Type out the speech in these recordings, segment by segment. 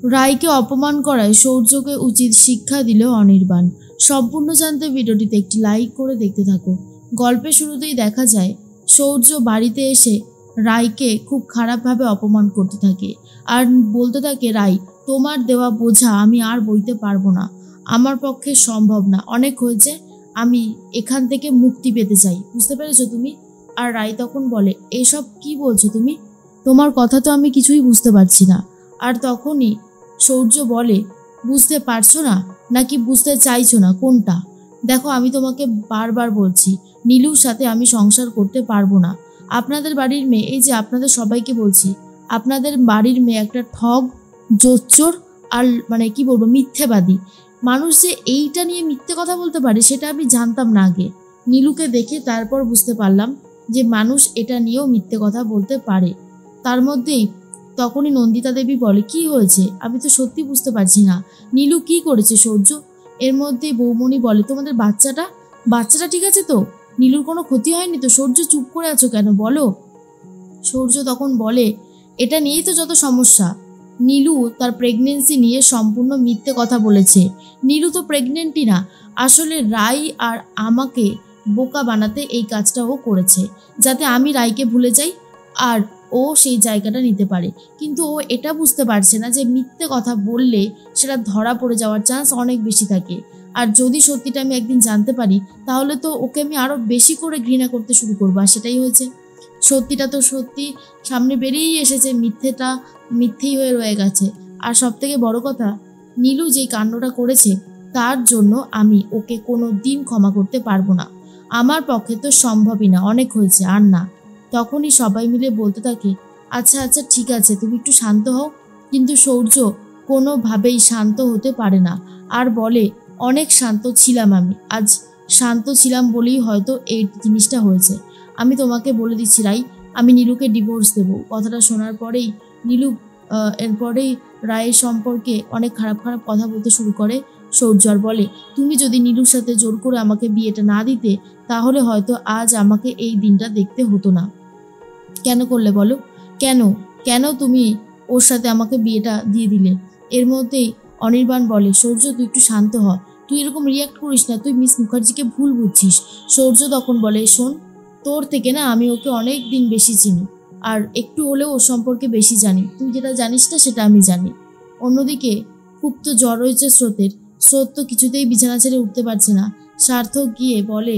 রায়কে অপমান করায় সৌর্যকে উচিত শিক্ষা দিল অনির্বাণ। সম্পূর্ণ জানতে ভিডিওটিতে একটি লাইক করে দেখতে থাকো। গল্পের শুরুতেই দেখা যায় সৌর্য বাড়িতে এসে রায়কে খুব খারাপভাবে অপমান করতে থাকে আর বলতে থাকে, রায় তোমার দেওয়া বোঝা আমি আর বইতে পারবো না, আমার পক্ষে সম্ভব না, অনেক হয়েছে, আমি এখান থেকে মুক্তি পেতে চাই, বুঝতে পেরেছো তুমি? আর রায় তখন বলে, এসব কি বলছো তুমি? তোমার কথা তো আমি কিছুই বুঝতে পারছি না। আর তখনই সৌর্য বলে, বুঝতে পারছো না নাকি বুঝতে চাইছো না, কোনটা? দেখো, আমি তোমাকে বারবার বলছি নীলুর সাথে আমি সংসার করতে পারবো না। আপনাদের বাড়ির মেয়ে, এই যে আপনাদের সবাইকে বলছি, আপনাদের বাড়ির মেয়ে একটা ঠগ, জোচ্চোর আর মানে কি বলবো, মিথ্যেবাদী মানুষ। যে এইটা নিয়ে মিথ্যে কথা বলতে পারে সেটা আমি জানতাম না আগে। নীলুকে দেখে তারপর বুঝতে পারলাম যে মানুষ এটা নিয়েও মিথ্যে কথা বলতে পারে। তার মধ্যেই তখনই নন্দিতা দেবী বলে, কি হয়েছে? আমি তো সত্যি বুঝতে পারছি না, নীলু কি করেছে সৌর্য? এর মধ্যে বৌমণি বলে, তোমাদের বাচ্চাটা ঠিক আছে তো? নীলুর কোনো ক্ষতি হয়নি তো? সৌর্য চুপ করে আছো কেন, বলো। সৌর্য তখন বলে, এটা নিয়েই তো যত সমস্যা। নীলু তার প্রেগনেন্সি নিয়ে সম্পূর্ণ মিথ্যে কথা বলেছে। নীলু তো প্রেগনেন্টই না। আসলে রায় আর আমাকে বোকা বানাতে এই কাজটা ও করেছে, যাতে আমি রায়কে ভুলে যাই আর ও সেই জায়গাটা নিতে পারে। কিন্তু ও এটা বুঝতে পারছে না যে মিথ্যে কথা বললে সেটা ধরা পড়ে যাওয়ার চান্স অনেক বেশি থাকে। আর যদি সত্যিটা আমি একদিন জানতে পারি তাহলে তো ওকে আমি আরও বেশি করে ঘৃণা করতে শুরু করবো। আর সেটাই হয়েছে। সত্যিটা তো সত্যি সামনে বেরিয়েই এসেছে, মিথ্যেটা মিথ্যেই হয়ে রয়ে গেছে। আর সবথেকে বড় কথা, নীলু যেই কাণ্ডটা করেছে তার জন্য আমি ওকে কোনো দিন ক্ষমা করতে পারবো না। আমার পক্ষে তো সম্ভবই না, অনেক হয়েছে, আর না। তখনই সবাই মিলে বলতে থাকে, আচ্ছা আচ্ছা ঠিক আছে, তুমি একটু শান্ত হও। কিন্তু সৌর্য কোনোভাবেই শান্ত হতে পারে না আর বলে, অনেক শান্ত ছিলাম আমি, আজ শান্ত ছিলাম বলেই হয়তো এই জিনিসটা হয়েছে। আমি তোমাকে বলে দিচ্ছি রাই, আমি নীলুকে ডিভোর্স দেবো। কথাটা শোনার পরেই নীলু এরপরেই রায়ের সম্পর্কে অনেক খারাপ খারাপ কথা বলতে শুরু করে সৌর্য। আর বলে, তুমি যদি নীলুর সাথে জোর করে আমাকে বিয়েটা না দিতে তাহলে হয়তো আজ আমাকে এই দিনটা দেখতে হতো না। কেন করলে বলো? কেন কেন তুমি ওর সাথে আমাকে বিয়েটা দিয়ে দিলে? এর মধ্যেই অনির্বাণ বলে, সৌর্য তুই একটু শান্ত হ, তুই এরকম রিয়াক্ট করিস না, তুই মিস মুখার্জিকে ভুল বুঝছিস। সৌর্য তখন বলে, শোন, তোর থেকে না আমি ওকে অনেক দিন বেশি চিনি আর একটু হলেও ওর সম্পর্কে বেশি জানি। তুই যেটা জানিস না সেটা আমি জানি। অন্যদিকে খুব তো জ্বর হয়েছে স্রোত তো কিছুতেই বিছানা ছেড়ে উঠতে পারছে না। সার্থক গিয়ে বলে,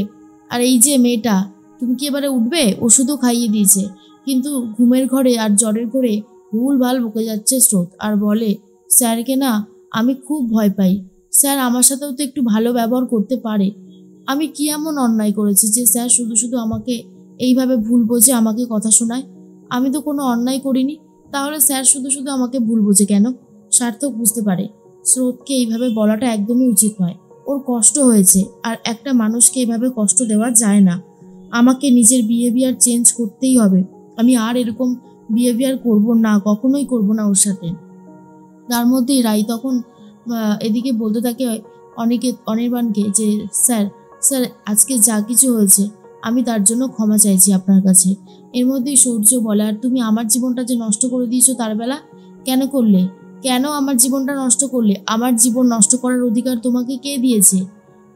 আর এই যে মেয়েটা, তুমি কি এবারে উঠবে? ওষুধও খাইয়ে দিয়েছে, কিন্তু ঘুমের ঘরে আর জ্বরের ঘরে ভুলভাল বকে যাচ্ছে স্রোত। আর বলে, স্যারকে না আমি খুব ভয় পাই। স্যার আমার সাথেও তো একটু ভালো ব্যবহার করতে পারে। আমি কি এমন অন্যায় করেছি যে স্যার শুধু শুধু আমাকে এইভাবে ভুল বোঝে, আমাকে কথা শোনায়? আমি তো কোনো অন্যায় করিনি, তাহলে স্যার শুধু শুধু আমাকে ভুল বোঝে কেন? সার্থক বুঝতে পারে স্রোতকে এইভাবে বলাটা একদমই উচিত নয়। ওর কষ্ট হয়েছে আর একটা মানুষকে এইভাবে কষ্ট দেওয়া যায় না। আমাকে নিজের বিহেভিয়ার চেঞ্জ করতেই হবে। আমি আর এরকম বিহেভিয়ার করব না, কখনোই করব না ওর সাথে। তার মধ্যেই রাই তখন এদিকে বলতে থাকে অনির্বাণকে যে, স্যার স্যার আজকে যা কিছু হয়েছে আমি তার জন্য ক্ষমা চাইছি আপনার কাছে। এর মধ্যেই সূর্য বলে, আর তুমি আমার জীবনটা যে নষ্ট করে দিয়েছো তার বেলা কেন করলে? কেন আমার জীবনটা নষ্ট করলে? আমার জীবন নষ্ট করার অধিকার তোমাকে কে দিয়েছে?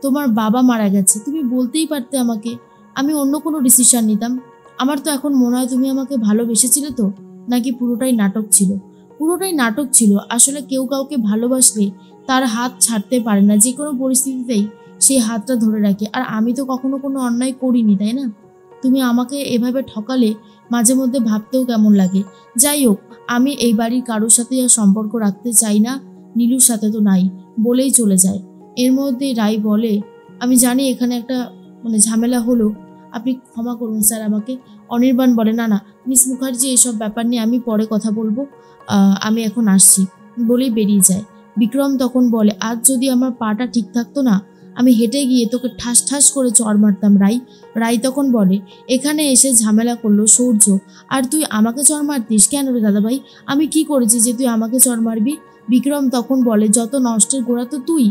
তোমার বাবা মারা গেছে, তুমি বলতেই পারতে আমাকে, আমি অন্য কোনো ডিসিশন নিতাম। আমার তো এখন মনে হয় তুমি আমাকে ভালোবেসেছিলে তো, নাকি পুরোটাই নাটক ছিল? পুরোটাই নাটক ছিল। আসলে কেউ কাউকে ভালোবাসলে তার হাত ছাড়তে পারে না, যে কোনো পরিস্থিতিতেই সেই হাতটা ধরে রাখে। আর আমি তো কখনো কোনো অন্যায় করিনি, তাই না? তুমি আমাকে এভাবে ঠকালে মাঝে মধ্যে ভাবতেও কেমন লাগে। যাই হোক, আমি এই বাড়ির কারোর সাথে আর সম্পর্ক রাখতে চাই না, নীলুর সাথে তো নাই, বলেই চলে যায়। এর মধ্যে রাই বলে, আমি জানি এখানে একটা ঝামেলা হলো, আপনি ক্ষমা করুন স্যার আমাকে। অনির্বাণ বলে, না না মিস মুখার্জি, এসব ব্যাপার নিয়ে আমি পরে কথা বলবো, আমি এখন আসছি, বলেই বেরিয়ে যায়। বিক্রম তখন বলে, আজ যদি আমার পাটা ঠিক থাকতো না, আমি হেঁটে গিয়ে তোকে ঠাস ঠাস করে চড় মারতাম। রাই তখন বলে, এখানে এসে ঝামেলা করলো সৌর্য, আর তুই আমাকে চড় মারতিস কেন রে দাদাভাই? আমি কি করেছি যে তুই আমাকে চড় মারবি? বিক্রম তখন বলে, যত নষ্টের গোড়া তো তুই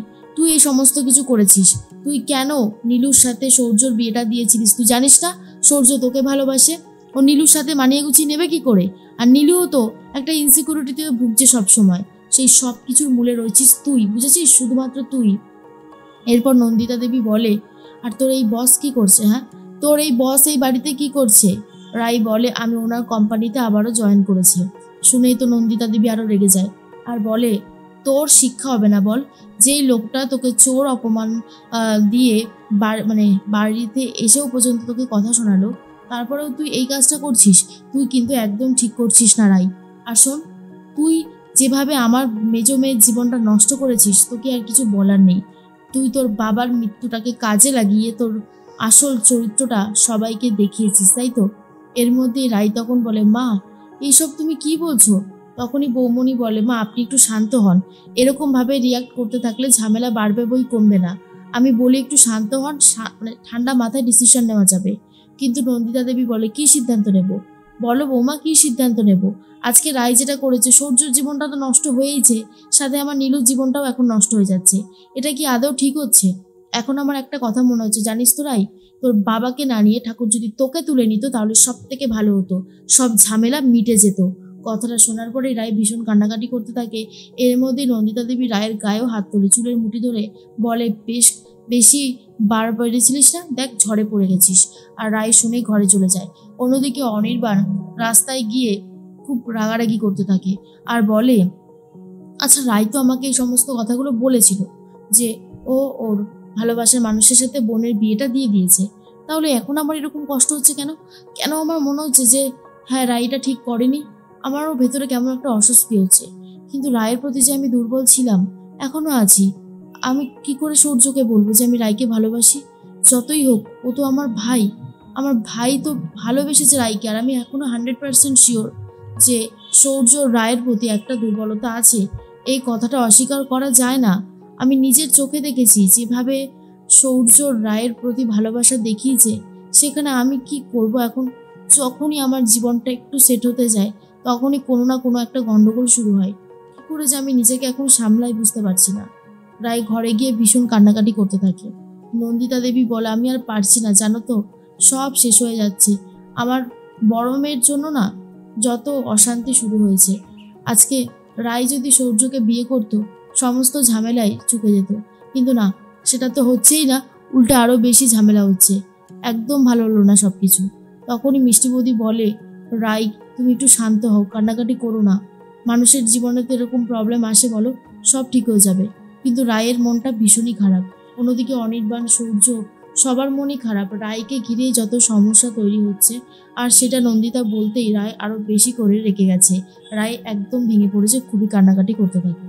এই সমস্ত কিছু করেছিস। তুই কেন নীলুর সাথে সৌর্যর বিয়েটা দিয়েছিলিস? তুই জানিস না সৌর্য তোকে ভালোবাসে? ও নীলুর সাথে মানিয়ে গুছিয়ে নেবে কি করে? আর নীলুও তো একটা ইনসিকিউরিটিতে ভুগছে সবসময়। সেই সব কিছুর মূলে রয়েছিস তুই, বুঝেছিস, শুধুমাত্র তুই। এরপর নন্দিতা দেবী বলে, আর তোর এই বস কি করছে? হ্যাঁ, তোর এই বস এই বাড়িতে কি করছে? রাই বলে, আমি ওনার কোম্পানিতে আবারও জয়েন করেছি। শুনেই তো নন্দিতা দেবী আরও রেগে যায় আর বলে, তোর শিক্ষা হবে না বল? যেই লোকটা তোকে চোর অপমান দিয়ে বাড়িতে এসেও পর্যন্ত তোকে কথা শোনালো, তারপরেও তুই এই কাজটা করছিস। তুই কিন্তু একদম ঠিক করছিস না রাই। আর শোন, তুই যেভাবে আমার মেজো মেয়ের জীবনটা নষ্ট করেছিস, তোকে আর কিছু বলার নেই। তুই তোর বাবার মৃত্যুটাকে কাজে লাগিয়ে তোর আসল চরিত্রটা সবাইকে দেখিয়েছিস, তাই তো? এর মধ্যে রাই তখন বলে, মা এইসব তুমি কি বলছো? তখনই বৌমণি বলে, মা আপনি একটু শান্ত হন। এরকমভাবে রিয়াক্ট করতে থাকলে ঝামেলা বাড়বে বই কমবে না। আমি বলি একটু শান্ত হন, ঠান্ডা মাথায় ডিসিশন নেওয়া যাবে। কিন্তু নন্দিতা দেবী বলে, কি সিদ্ধান্ত নেব? বলো বৌমা, কি সিদ্ধান্ত নেব? আজকে রাই যেটা করেছে, সূর্যর জীবনটা তো নষ্ট হয়েইছে, সাথে আমার নীলুর জীবনটাও এখন নষ্ট হয়ে যাচ্ছে। এটা কি আদৌ ঠিক হচ্ছে? এখন আমার একটা কথা মনে হচ্ছে, জানিস তো রাই, তোর বাবাকে না নিয়ে ঠাকুর যদি তোকে তুলে নিত তাহলে সব থেকে ভালো হতো, সব ঝামেলা মিটে যেত। কথাটা শোনার পরে রায় ভীষণ কান্নাকাটি করতে থাকে। এর মধ্যে নন্দিতা দেবী রায়ের গায়েও হাত তোলে, চুলের মুঠি ধরে বলে, বেশি বার বেড়েছিলিস না, দেখ ঝড়ে পড়ে গেছিস। আর রায় শুনেই ঘরে চলে যায়। অন্যদিকে অনির্বাণ রাস্তায় গিয়ে খুব রাগারাগি করতে থাকে আর বলে, আচ্ছা রায় তো আমাকে এই সমস্ত কথাগুলো বলেছিল যে ও ওর ভালোবাসার মানুষের সাথে বোনের বিয়েটা দিয়ে দিয়েছে, তাহলে এখন আমার এরকম কষ্ট হচ্ছে কেন? কেন আমার মনে হচ্ছে যে হ্যাঁ রায়টা ঠিক করেনি? আমারও ভেতরে কেমন একটা অস্বস্তি হচ্ছে। কিন্তু রায়ের প্রতি যে আমি দুর্বল ছিলাম, এখনো আছি। আমি কি করে সূর্যকে বলবো যে আমি রায়কে ভালোবাসি? যতই হোক ও তো আমার ভাই। আমার ভাই তো ভালোবেসেছে রায়কে, আর আমি এখনো 100% শিওর যে সূর্য রায়ের প্রতি একটা দুর্বলতা আছে। এই কথাটা অস্বীকার করা যায় না। আমি নিজের চোখে দেখেছি যেভাবে সূর্য রায়ের প্রতি ভালোবাসা দেখিয়েছে, সেখানে আমি কি করব এখন? যখনই আমার জীবনটা একটু সেট হতে যায়, তখনই কোনো না কোনো একটা গন্ডগোল শুরু হয়। কী করে যে আমি নিজেকে এখন সামলাই বুঝতে পারছি না। রায় ঘরে গিয়ে ভীষণ কান্নাকাটি করতে থাকে। নন্দিতা দেবী বলে, আমি আর পারছি না, জানো তো, সব শেষ হয়ে যাচ্ছে। আমার বড় মেয়ের জন্য না যত অশান্তি শুরু হয়েছে। আজকে রায় যদি সূর্যকে বিয়ে করত, সমস্ত ঝামেলায় চুকে যেত। কিন্তু না, সেটা তো হচ্ছেই না, উল্টে আরও বেশি ঝামেলা হচ্ছে। একদম ভালো হলো না সব কিছু। তখনই মিষ্টি বৌদি বলে, রায় তুমি একটু শান্ত হও, কান্নাকাটি করো না। মানুষের জীবনে তো এরকম প্রবলেম আসে, বলো, সব ঠিক হয়ে যাবে। কিন্তু রায়ের মনটা ভীষণই খারাপ। অন্যদিকে অনির্বাণ, সূর্য, সবার মনই খারাপ। রায়কে ঘিরেই যত সমস্যা তৈরি হচ্ছে, আর সেটা নন্দিতা বলতেই রায় আরও বেশি করে রেগে গেছে। রায় একদম ভেঙে পড়েছে, খুবই কান্নাকাটি করতে থাকে।